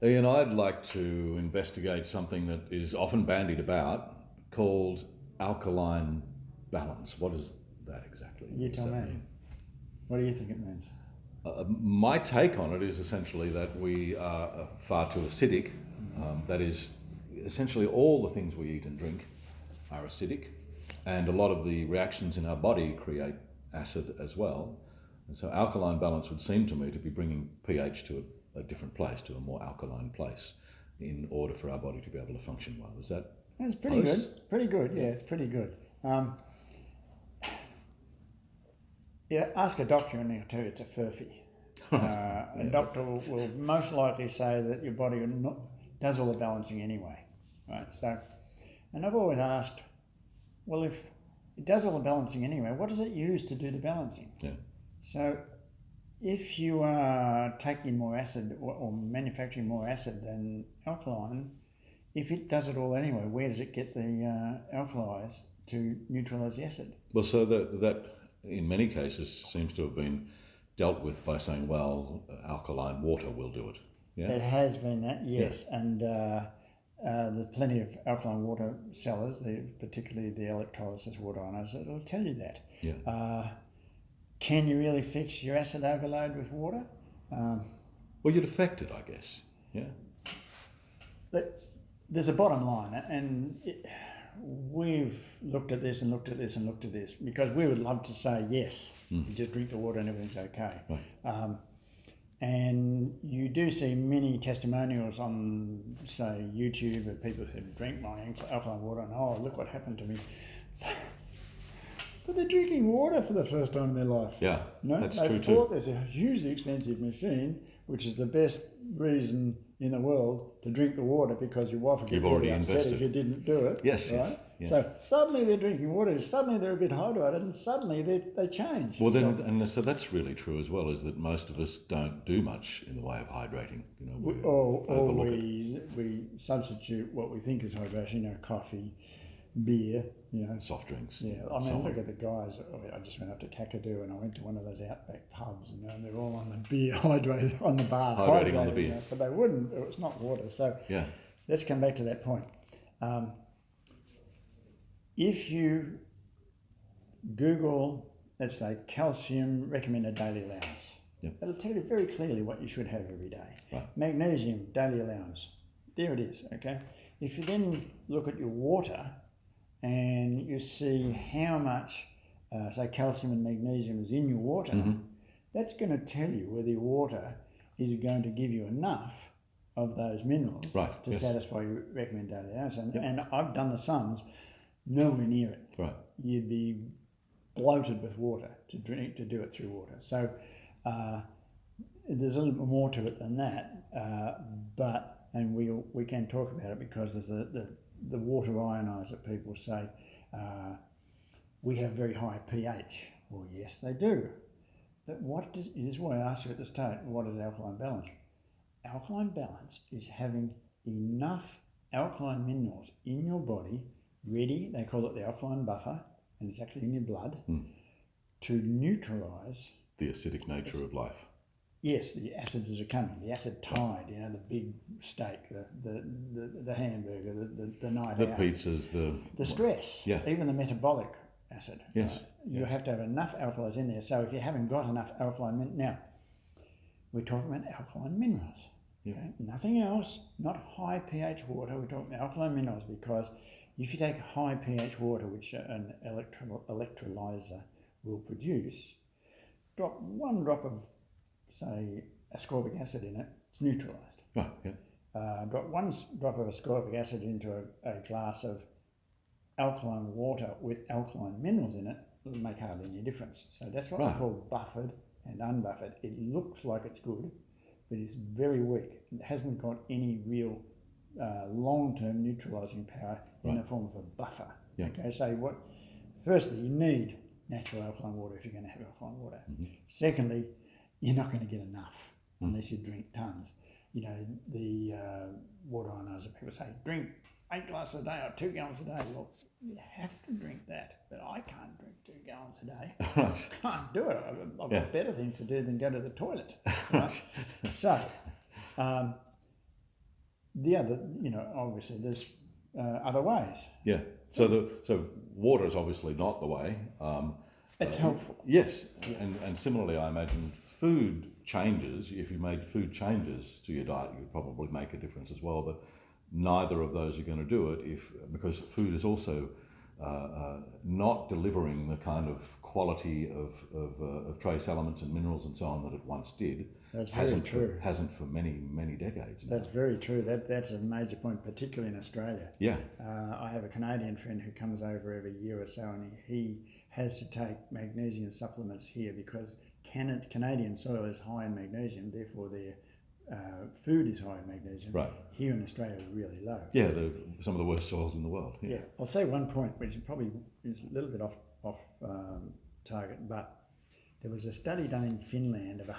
Ian, I'd like to investigate something that is often bandied about called alkaline balance. What is that exactly? You tell me. What do you think it means? My take on it is essentially that we are far too acidic. That is, essentially all the things we eat and drink are acidic, and a lot of the reactions in our body create acid as well. And so alkaline balance would seem to me to be bringing pH to a different place, to a more alkaline place, in order for our body to be able to function well. Is that? It's pretty good. It's pretty good. Yeah, it's pretty good. Yeah, ask a doctor and he'll tell you it's a furphy. A doctor will most likely say that your body does all the balancing anyway, right? So, and I've always asked, well, if it does all the balancing anyway, what does it use to do the balancing? Yeah. So, if you are taking more acid or manufacturing more acid than alkaline, if it does it all anyway, where does it get the alkalize to neutralize the acid? Well, so that in many cases seems to have been dealt with by saying, well, alkaline water will do it. Yeah. It has been that, yes, yeah. And there's plenty of alkaline water sellers, particularly the electrolysis water ionizers, that will tell you that. Yeah. Can you really fix your acid overload with water? Well, you'd affect it, I guess. Yeah. But there's a bottom line, and we've looked at this and looked at this and looked at this because we would love to say yes, you just drink the water and everything's okay. Right. And you do see many testimonials on, say, YouTube of people who drink my alkaline water and, oh, look what happened to me. But they're drinking water for the first time in their life. Yeah, that's true too. They thought there's a hugely expensive machine, which is the best reason in the world to drink the water because your wife would get really upset if you didn't do it. Yes, right? Yes. So suddenly they're drinking water, suddenly they're a bit hydrated, and suddenly they change. Well, then, so that's really true as well, is that most of us don't do much in the way of hydrating. You know, we substitute what we think is hydration, coffee, beer, soft drinks. Yeah, I mean, look at the guys. I just went up to Kakadu and I went to one of those outback pubs, and they're all on the beer, hydrated on the bar, hydrating on the beer. But they wouldn't. It was not water. So yeah, let's come back to that point. If you Google, let's say, calcium recommended daily allowance, it'll tell you very clearly what you should have every day. Right. Magnesium daily allowance, there it is. Okay. If you then look at your water and you see how much, say, calcium and magnesium is in your water, that's going to tell you whether your water is going to give you enough of those minerals to satisfy your recommended daily allowance. And I've done the sums, nowhere near it. Right. You'd be bloated with water to do it through water. So there's a little bit more to it than that, and we can talk about it because there's the water ionizer. People say we have very high pH. Well, yes, they do. But this is why I asked you at the start, what is alkaline balance? Alkaline balance is having enough alkaline minerals in your body ready, they call it the alkaline buffer, and it's actually in your blood, to neutralise the acidic nature of life. Yes, the acids that are coming, the acid tide, the big steak, the hamburger, the night out. The pizzas, the stress, even the metabolic acid. Yes. You have to have enough alkalis in there. So if you haven't got enough alkaline now, we're talking about alkaline minerals. Okay? Nothing else, not high pH water, we're talking alkaline minerals, because if you take high pH water, which an electrolyzer will produce, drop one drop of, say, ascorbic acid in it, it's neutralised. Right, yeah. Drop one drop of ascorbic acid into a glass of alkaline water with alkaline minerals in it, it'll make hardly any difference. So that's what we call buffered and unbuffered. It looks like it's good, but it's very weak. It hasn't got any real long-term neutralising power in the form of a buffer. Yeah. Okay, so firstly, you need natural alkaline water if you're going to have alkaline water. Secondly, you're not going to get enough unless you drink tons. The water ionizer people say, drink 8 glasses a day or 2 gallons a day. Well, you have to drink that, but I can't drink 2 gallons a day. Right. Can't do it. I've got better things to do than go to the toilet. Right? So, the other, obviously there's other ways. Yeah. So water is obviously not the way. It's helpful. Yes, and similarly, I imagine food changes. If you made food changes to your diet, you'd probably make a difference as well. But neither of those are going to do it because food is also not delivering the kind of quality of trace elements and minerals and so on that it once did. That's very true. Hasn't for many decades now. That's very true. That's a major point, particularly in Australia. Yeah. I have a Canadian friend who comes over every year or so, and he has to take magnesium supplements here because Canadian soil is high in magnesium, therefore their food is high in magnesium. Right. Here in Australia, really low. Yeah, some of the worst soils in the world. Yeah. I'll say one point, which probably is a little bit off target, but there was a study done in Finland of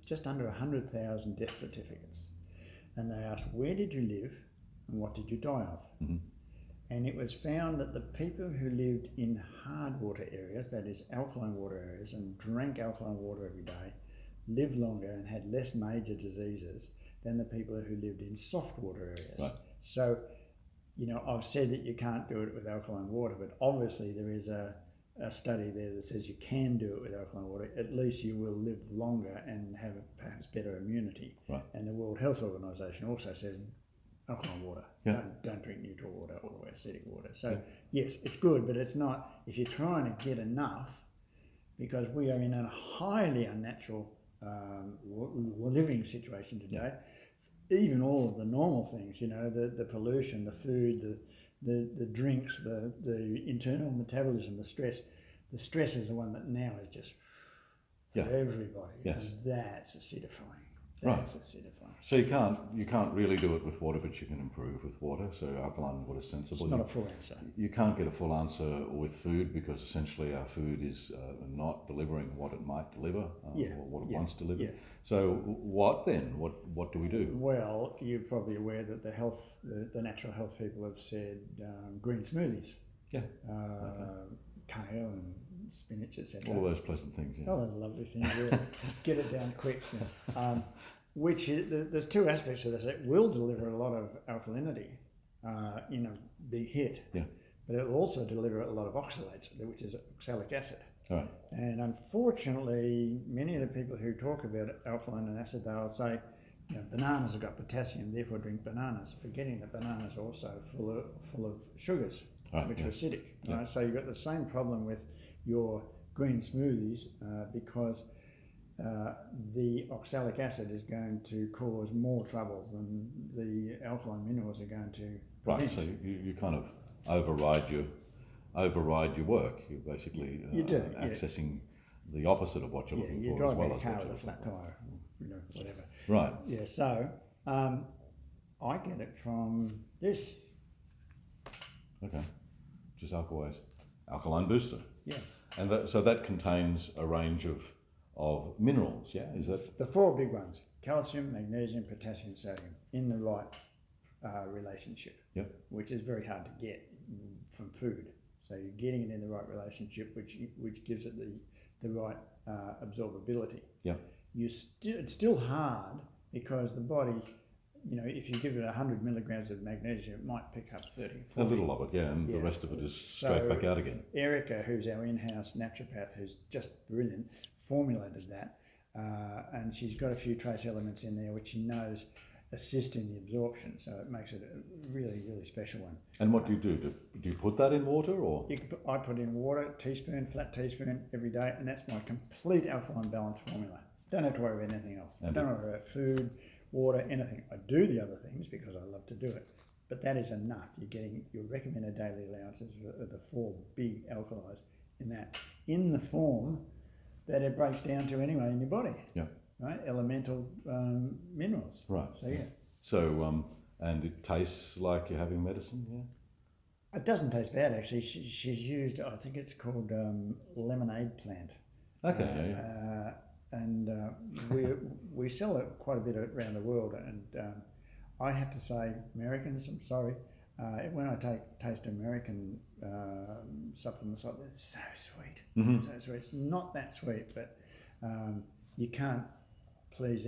just under 100,000 death certificates, and they asked, where did you live and what did you die of? Mm-hmm. And it was found that the people who lived in hard water areas, that is alkaline water areas, and drank alkaline water every day, lived longer and had less major diseases than the people who lived in soft water areas. Right. So, I've said that you can't do it with alkaline water, but obviously there is a study there that says you can do it with alkaline water. At least you will live longer and have perhaps better immunity. Right. And the World Health Organization also says alkaline water. Yeah. Don't drink neutral water or acidic water. So yes, it's good, but it's not, if you're trying to get enough, because we are in a highly unnatural living situation today. Even all of the normal things, the pollution, the food, the drinks, the internal metabolism, the stress. The stress is the one that now is just for everybody. Yes. And that's acidifying. Right. Acidifying. So you can't really do it with water, but you can improve with water. So alkaline water is sensible. It's not a full answer. You can't get a full answer with food because essentially our food is not delivering what it might deliver or what it once delivered. Yeah. So what then? What do we do? Well, you're probably aware that the natural health people have said green smoothies. Yeah. Kale and spinach, etc. All those pleasant things. Yeah. Oh, those lovely things. Yeah. Get it down quick. Which is, there's two aspects to this. It will deliver a lot of alkalinity in a big hit, but it will also deliver a lot of oxalates, which is oxalic acid. All right. And unfortunately, many of the people who talk about alkaline and acid, they'll say, bananas have got potassium, therefore drink bananas, forgetting that bananas are also full of sugars, which are acidic. Yeah. Right? So you've got the same problem with your green smoothies because the oxalic acid is going to cause more troubles than the alkaline minerals are going to prevent. Right, so you kind of override your work. You're basically accessing the opposite of what you're looking for. You're as well driving as a car what you're with a flat looking for. tyre, whatever. Right. Yeah, so I get it from this. Okay. Just Alkaway's alkaline booster. Yeah. And so that contains a range of minerals, yeah? Is that the four big ones: calcium, magnesium, potassium, sodium, in the right relationship. Yep. Which is very hard to get from food. So you're getting it in the right relationship, which gives it the right absorbability. Yeah. It's still hard because the body, if you give it 100 milligrams of magnesium, it might pick up 30, 40. A little of it, and the rest of it is straight back out again. Erica, who's our in-house naturopath, who's just brilliant, formulated that, and she's got a few trace elements in there which she knows assist in the absorption, so it makes it a really, really special one. And what do you do? Do you put that in water, or? I put in water, flat teaspoon every day, and that's my complete alkaline balance formula. Don't have to worry about anything else. I don't worry about food, water, anything. I do the other things because I love to do it, but that is enough. You're getting your recommended daily allowances of the four big alkalis in the form that it breaks down to anyway in your body. Yeah. Right, elemental minerals. Right. So yeah. So and it tastes like you're having medicine, yeah. It doesn't taste bad actually. She's used, I think it's called lemonade plant. Okay. Yeah. And we sell it quite a bit around the world, and I have to say, Americans, I'm sorry, when I taste American supplements, like it's so sweet. So sweet. It's not that sweet, but you can't please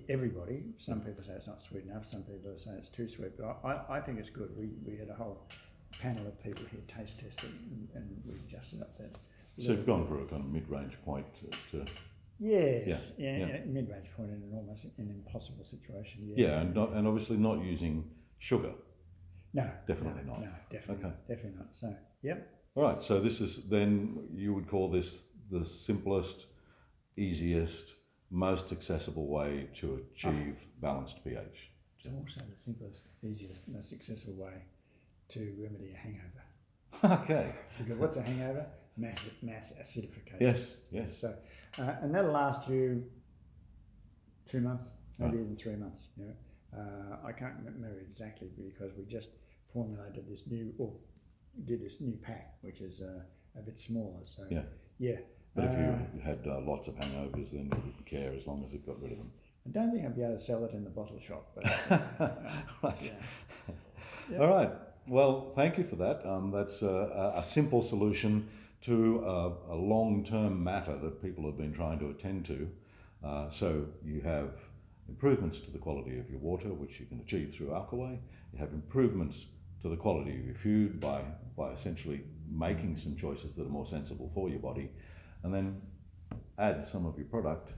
everybody. Some people say it's not sweet enough, some people say it's too sweet, but I think it's good. We had a whole panel of people here taste test it, and we adjusted up that. So you've gone for a kind of mid-range point to Yes, mid-range point in an impossible situation. and obviously not using sugar. No, definitely not. No, definitely not. So, yep. All right. So this is then you would call this the simplest, easiest, most accessible way to achieve balanced pH. It's also the simplest, easiest, most accessible way to remedy a hangover. Okay. Because what's a hangover? Mass acidification. Yes. So, and that'll last you 2 months, maybe even 3 months. I can't remember exactly because we just formulated this did this new pack, which is a bit smaller. So yeah. But if you had lots of hangovers, then you wouldn't care as long as it got rid of them. I don't think I'd be able to sell it in the bottle shop. But, right. Yeah. All right. Well, thank you for that. That's a simple solution to a long-term matter that people have been trying to attend to. So you have improvements to the quality of your water, which you can achieve through Alkaway. You have improvements to the quality of your food by essentially making some choices that are more sensible for your body, and then add some of your product,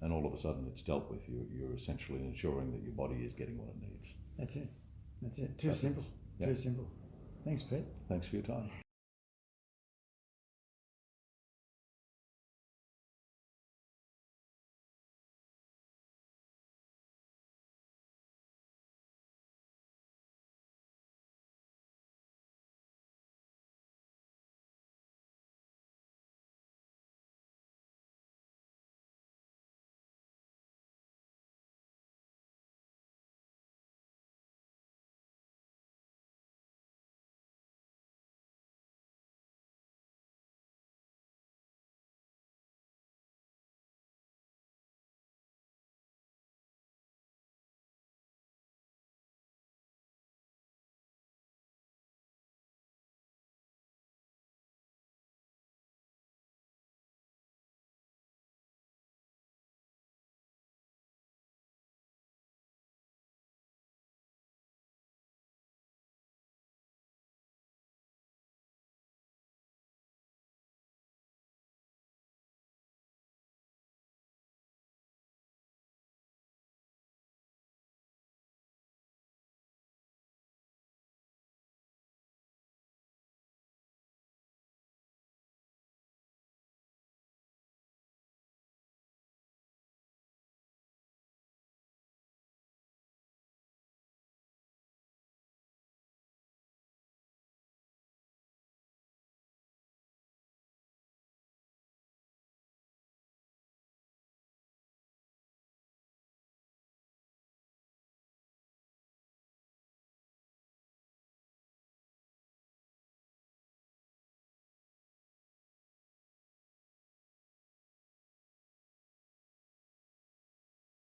and all of a sudden it's dealt with. You're essentially ensuring that your body is getting what it needs. That's it. Too simple. Yeah. Too simple. Thanks, Pete. Thanks for your time.